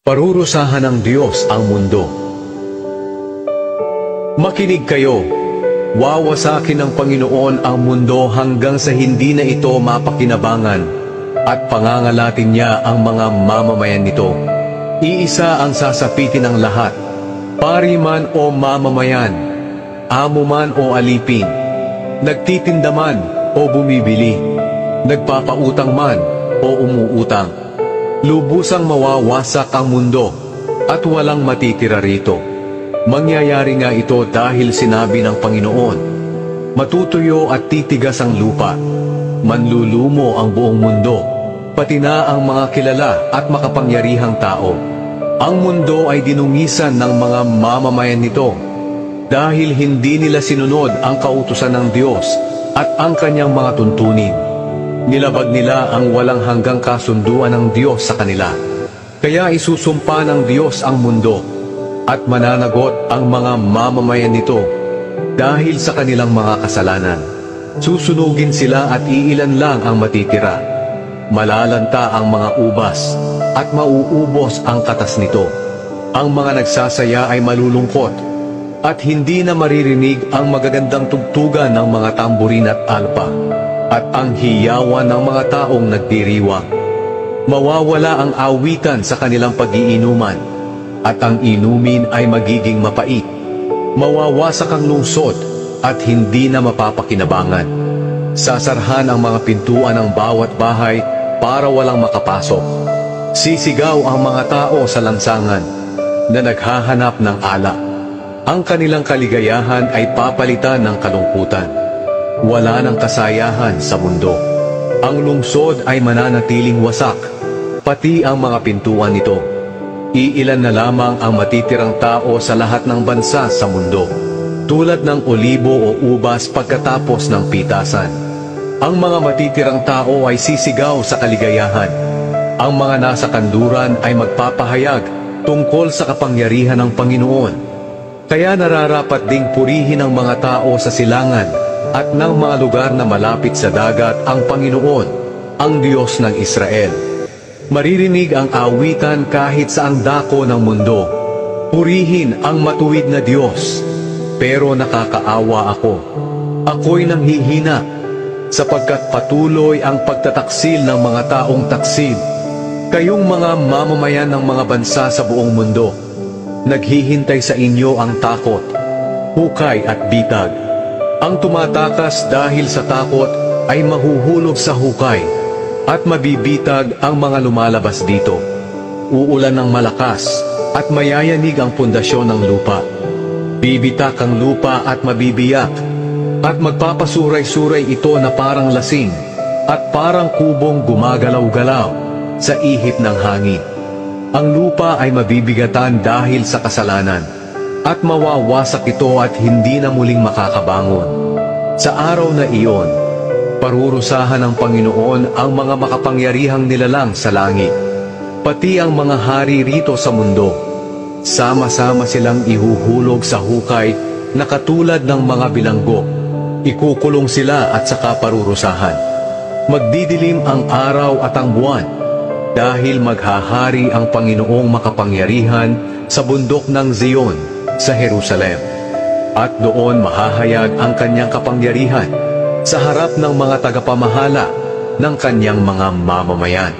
Parurusahan ng Diyos ang mundo. Makinig kayo, wawasakin ng Panginoon ang mundo hanggang sa hindi na ito mapakinabangan at pangangalatin niya ang mga mamamayan nito. Iisa ang sasapitin ng lahat, pari man o mamamayan, amo man o alipin, nagtitinda man o bumibili, nagpapautang man o umuutang. Lubusang mawawasak ang mundo at walang matitira rito. Mangyayari nga ito dahil sinabi ng Panginoon, matutuyo at titigas ang lupa, manlulumo ang buong mundo, pati na ang mga kilala at makapangyarihang tao. Ang mundo ay dinungisan ng mga mamamayan nito dahil hindi nila sinunod ang kautusan ng Diyos at ang kanyang mga tuntunin. Nilabag nila ang walang hanggang kasunduan ng Diyos sa kanila. Kaya isusumpa ng Diyos ang mundo at mananagot ang mga mamamayan nito dahil sa kanilang mga kasalanan. Susunugin sila at iilan lang ang matitira. Malalanta ang mga ubas at mauubos ang katas nito. Ang mga nagsasaya ay malulungkot at hindi na maririnig ang magagandang tugtugan ng mga tamburin at alpa at ang hiyawan ng mga taong nagdiriwang. Mawawala ang awitan sa kanilang pag-iinuman, at ang inumin ay magiging mapait. Mawawasak ang lungsod, at hindi na mapapakinabangan. Sasarhan ang mga pintuan ng bawat bahay para walang makapasok. Sisigaw ang mga tao sa lansangan na naghahanap ng alak. Ang kanilang kaligayahan ay papalitan ng kalungkutan. Wala ng kasayahan sa mundo. Ang lungsod ay mananatiling wasak, pati ang mga pintuan nito. Iilan na lamang ang matitirang tao sa lahat ng bansa sa mundo, tulad ng olibo o ubas pagkatapos ng pitasan. Ang mga matitirang tao ay sisigaw sa kaligayahan. Ang mga nasa kanluran ay magpapahayag tungkol sa kapangyarihan ng Panginoon. Kaya nararapat ding purihin ng mga tao sa silangan at ng mga lugar na malapit sa dagat ang Panginoon, ang Diyos ng Israel. Maririnig ang awitan kahit sa ang dako ng mundo. Purihin ang matuwid na Diyos. Pero nakakaawa ako. Ako'y nanghihina, sapagkat patuloy ang pagtataksil ng mga taong taksil. Kayong mga mamamayan ng mga bansa sa buong mundo, naghihintay sa inyo ang takot, hukay at bitag. Ang tumatakas dahil sa takot ay mahuhulog sa hukay at mabibitag ang mga lumalabas dito. Uulan ng malakas at mayayanig ang pundasyon ng lupa. Bibitak ang lupa at mabibiyak at magpapasuray-suray ito na parang lasing at parang kubong gumagalaw-galaw sa ihip ng hangin. Ang lupa ay mabibigatan dahil sa kasalanan at mawawasak ito at hindi na muling makakabangon. Sa araw na iyon, parurusahan ng Panginoon ang mga makapangyarihang nilalang sa langit, pati ang mga hari rito sa mundo. Sama-sama silang ihuhulog sa hukay na katulad ng mga bilanggo. Ikukulong sila at saka parurusahan. Magdidilim ang araw at ang buwan, dahil maghahari ang Panginoong makapangyarihan sa bundok ng Zion, sa Jerusalem, at doon mahahayag ang kanyang kapangyarihan sa harap ng mga tagapamahala ng kanyang mga mamamayan.